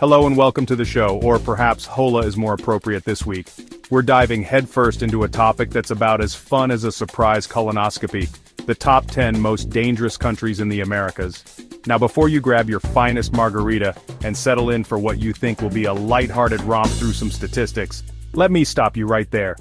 Hello and welcome to the show, or perhaps hola is more appropriate this week. We're diving headfirst into a topic that's about as fun as a surprise colonoscopy, the top 10 most dangerous countries in the Americas. Now before you grab your finest margarita and settle in for what you think will be a lighthearted romp through some statistics, let me stop you right there.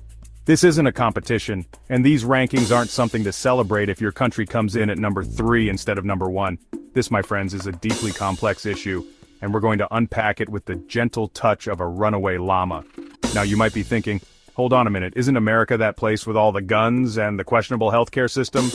This isn't a competition, and these rankings aren't something to celebrate if your country comes in at number 3 instead of number 1. This, my friends, is a deeply complex issue, and we're going to unpack it with the gentle touch of a runaway llama. Now you might be thinking, hold on a minute, isn't America that place with all the guns and the questionable healthcare system?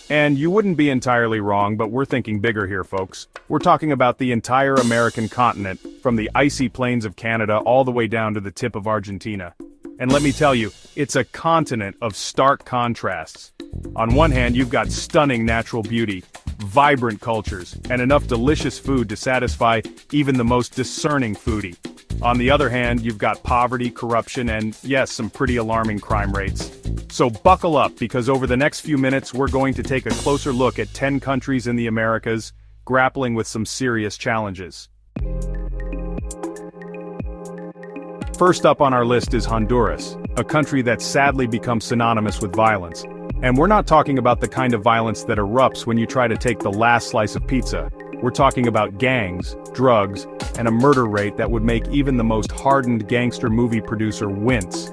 And you wouldn't be entirely wrong, but we're thinking bigger here, folks. We're talking about the entire American continent, from the icy plains of Canada all the way down to the tip of Argentina. And let me tell you, it's a continent of stark contrasts. On one hand, you've got stunning natural beauty, vibrant cultures, and enough delicious food to satisfy even the most discerning foodie. On the other hand, you've got poverty, corruption, and yes, some pretty alarming crime rates. So buckle up, because over the next few minutes we're going to take a closer look at 10 countries in the Americas, grappling with some serious challenges. First up on our list is Honduras, a country that's sadly become synonymous with violence. And we're not talking about the kind of violence that erupts when you try to take the last slice of pizza. We're talking about gangs, drugs, and a murder rate that would make even the most hardened gangster movie producer wince.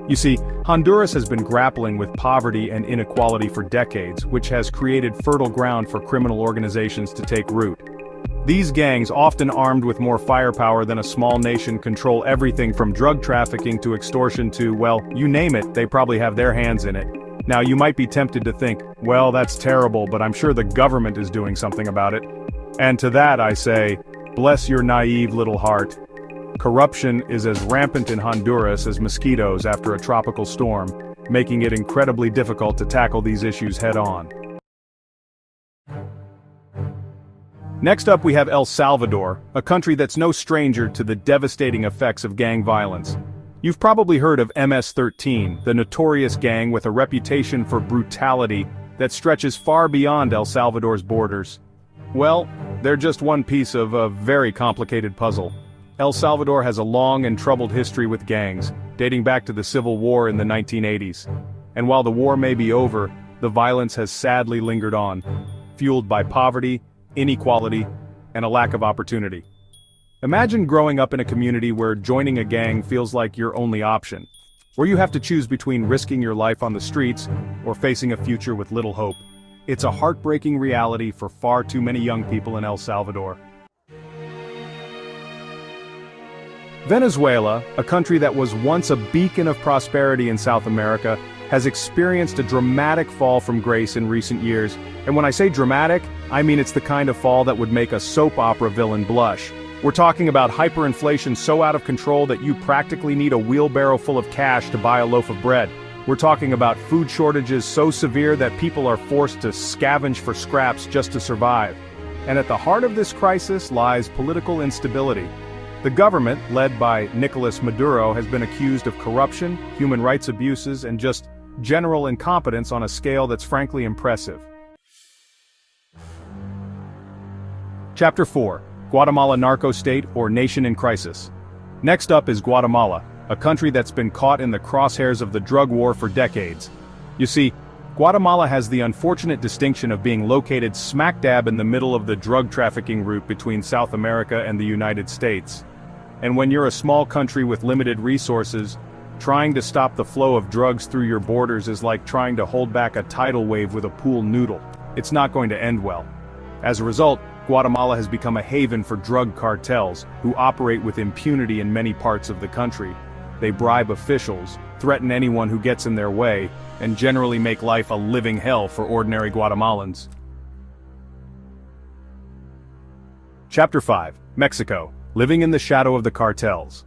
You see, Honduras has been grappling with poverty and inequality for decades, which has created fertile ground for criminal organizations to take root. These gangs, often armed with more firepower than a small nation, control everything from drug trafficking to extortion to, well, you name it, they probably have their hands in it. Now you might be tempted to think, well, that's terrible, but I'm sure the government is doing something about it. And to that I say, bless your naive little heart. Corruption is as rampant in Honduras as mosquitoes after a tropical storm, making it incredibly difficult to tackle these issues head-on. Next up we have El Salvador, a country that's no stranger to the devastating effects of gang violence. You've probably heard of MS-13, the notorious gang with a reputation for brutality that stretches far beyond El Salvador's borders. Well, they're just one piece of a very complicated puzzle. El Salvador has a long and troubled history with gangs, dating back to the Civil War in the 1980s. And while the war may be over, the violence has sadly lingered on, fueled by poverty, inequality, and a lack of opportunity. Imagine growing up in a community where joining a gang feels like your only option, where you have to choose between risking your life on the streets or facing a future with little hope. It's a heartbreaking reality for far too many young people in El Salvador. Venezuela, a country that was once a beacon of prosperity in South America, has experienced a dramatic fall from grace in recent years, and when I say dramatic, I mean it's the kind of fall that would make a soap opera villain blush. We're talking about hyperinflation so out of control that you practically need a wheelbarrow full of cash to buy a loaf of bread. We're talking about food shortages so severe that people are forced to scavenge for scraps just to survive. And at the heart of this crisis lies political instability. The government, led by Nicolas Maduro, has been accused of corruption, human rights abuses, and just general incompetence on a scale that's frankly impressive. Chapter 4. Guatemala narco-state or nation in crisis. Next up is Guatemala, a country that's been caught in the crosshairs of the drug war for decades. You see, Guatemala has the unfortunate distinction of being located smack dab in the middle of the drug trafficking route between South America and the United States. And when you're a small country with limited resources, trying to stop the flow of drugs through your borders is like trying to hold back a tidal wave with a pool noodle. It's not going to end well. As a result, Guatemala has become a haven for drug cartels, who operate with impunity in many parts of the country. They bribe officials, threaten anyone who gets in their way, and generally make life a living hell for ordinary Guatemalans. Chapter 5. Mexico, living in the shadow of the cartels.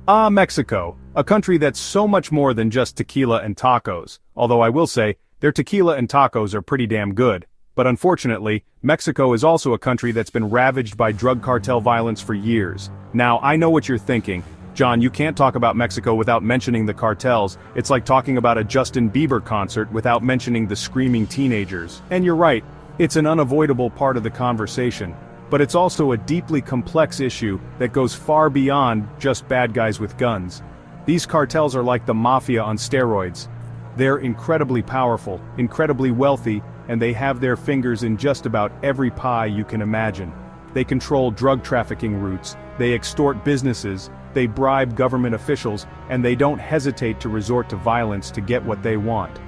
Mexico, a country that's so much more than just tequila and tacos, although I will say, their tequila and tacos are pretty damn good. But unfortunately, Mexico is also a country that's been ravaged by drug cartel violence for years. Now, I know what you're thinking. John, you can't talk about Mexico without mentioning the cartels. It's like talking about a Justin Bieber concert without mentioning the screaming teenagers. And you're right, it's an unavoidable part of the conversation. But it's also a deeply complex issue that goes far beyond just bad guys with guns. These cartels are like the mafia on steroids. They're incredibly powerful, incredibly wealthy, and they have their fingers in just about every pie you can imagine. They control drug trafficking routes, they extort businesses, they bribe government officials, and they don't hesitate to resort to violence to get what they want.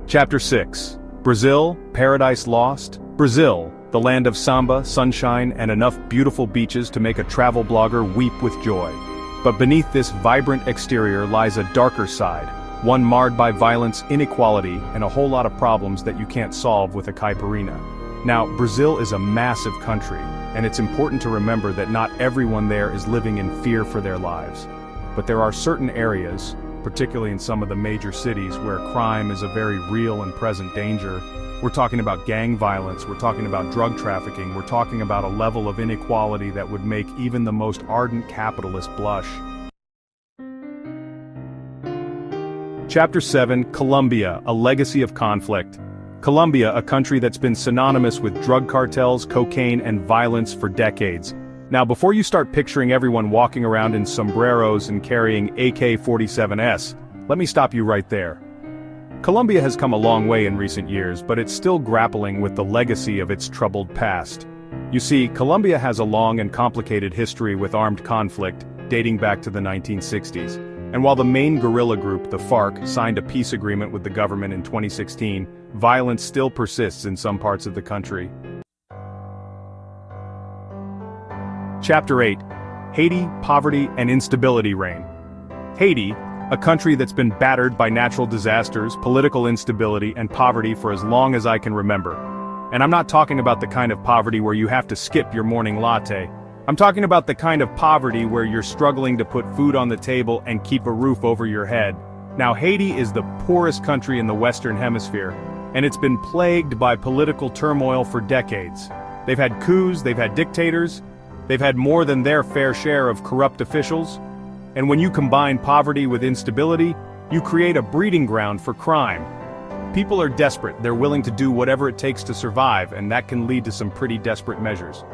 Chapter 6. Brazil, Paradise Lost. Brazil, the land of samba, sunshine, and enough beautiful beaches to make a travel blogger weep with joy. But beneath this vibrant exterior lies a darker side, one marred by violence, inequality, and a whole lot of problems that you can't solve with a caipirinha. Now, Brazil is a massive country, and it's important to remember that not everyone there is living in fear for their lives. But there are certain areas, particularly in some of the major cities, where crime is a very real and present danger. We're talking about gang violence, we're talking about drug trafficking, we're talking about a level of inequality that would make even the most ardent capitalist blush. Chapter 7, Colombia, a legacy of conflict. Colombia, a country that's been synonymous with drug cartels, cocaine, and violence for decades. Now, before you start picturing everyone walking around in sombreros and carrying AK-47s, let me stop you right there. Colombia has come a long way in recent years, but it's still grappling with the legacy of its troubled past. You see, Colombia has a long and complicated history with armed conflict, dating back to the 1960s. And while the main guerrilla group, the FARC, signed a peace agreement with the government in 2016, violence still persists in some parts of the country. Chapter 8. Haiti, Poverty and Instability Reign. Haiti, a country that's been battered by natural disasters, political instability, and poverty for as long as I can remember. And I'm not talking about the kind of poverty where you have to skip your morning latte. I'm talking about the kind of poverty where you're struggling to put food on the table and keep a roof over your head. Now, Haiti is the poorest country in the Western Hemisphere, and it's been plagued by political turmoil for decades. They've had coups, they've had dictators, they've had more than their fair share of corrupt officials. And when you combine poverty with instability, you create a breeding ground for crime. People are desperate, they're willing to do whatever it takes to survive, and that can lead to some pretty desperate measures.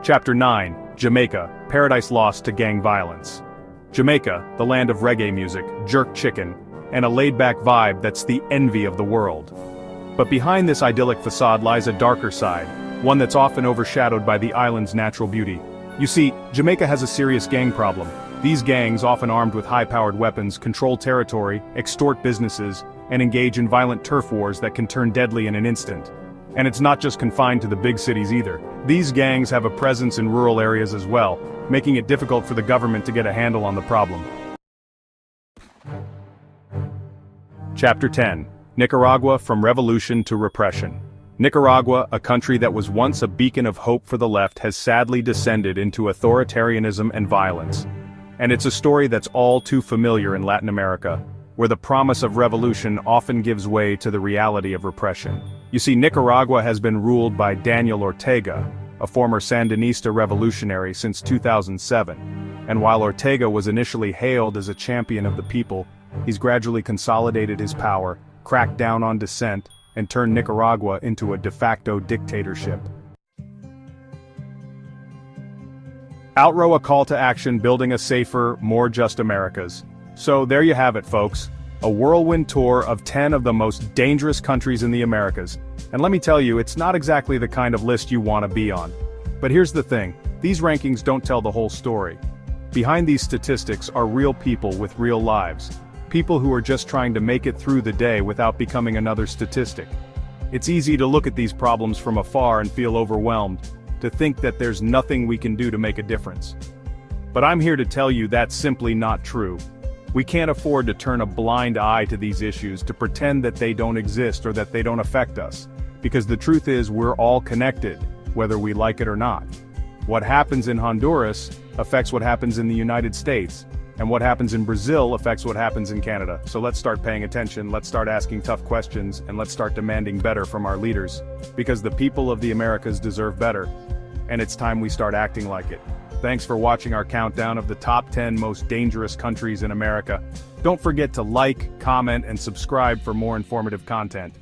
Chapter 9, Jamaica, Paradise Lost to Gang Violence. Jamaica, the land of reggae music, jerk chicken, and a laid-back vibe that's the envy of the world. But behind this idyllic facade lies a darker side, one that's often overshadowed by the island's natural beauty. You see, Jamaica has a serious gang problem. These gangs, often armed with high-powered weapons, control territory, extort businesses, and engage in violent turf wars that can turn deadly in an instant. And it's not just confined to the big cities either. These gangs have a presence in rural areas as well, making it difficult for the government to get a handle on the problem. Chapter 10. Nicaragua, From Revolution to Repression. Nicaragua, a country that was once a beacon of hope for the left, has sadly descended into authoritarianism and violence. And it's a story that's all too familiar in Latin America, where the promise of revolution often gives way to the reality of repression. You see, Nicaragua has been ruled by Daniel Ortega, a former Sandinista revolutionary since 2007. And while Ortega was initially hailed as a champion of the people, he's gradually consolidated his power, cracked down on dissent, and turned Nicaragua into a de facto dictatorship. Outrow, a call to action, building a safer, more just Americas. So there you have it, folks. A whirlwind tour of 10 of the most dangerous countries in the Americas. And let me tell you, it's not exactly the kind of list you want to be on. But here's the thing, these rankings don't tell the whole story. Behind these statistics are real people with real lives. People who are just trying to make it through the day without becoming another statistic. It's easy to look at these problems from afar and feel overwhelmed, to think that there's nothing we can do to make a difference. But I'm here to tell you that's simply not true. We can't afford to turn a blind eye to these issues, to pretend that they don't exist or that they don't affect us. Because the truth is, we're all connected, whether we like it or not. What happens in Honduras affects what happens in the United States, and what happens in Brazil affects what happens in Canada. So let's start paying attention, let's start asking tough questions, and let's start demanding better from our leaders. Because the people of the Americas deserve better, and it's time we start acting like it. Thanks for watching our countdown of the top 10 most dangerous countries in America. Don't forget to like, comment, and subscribe for more informative content.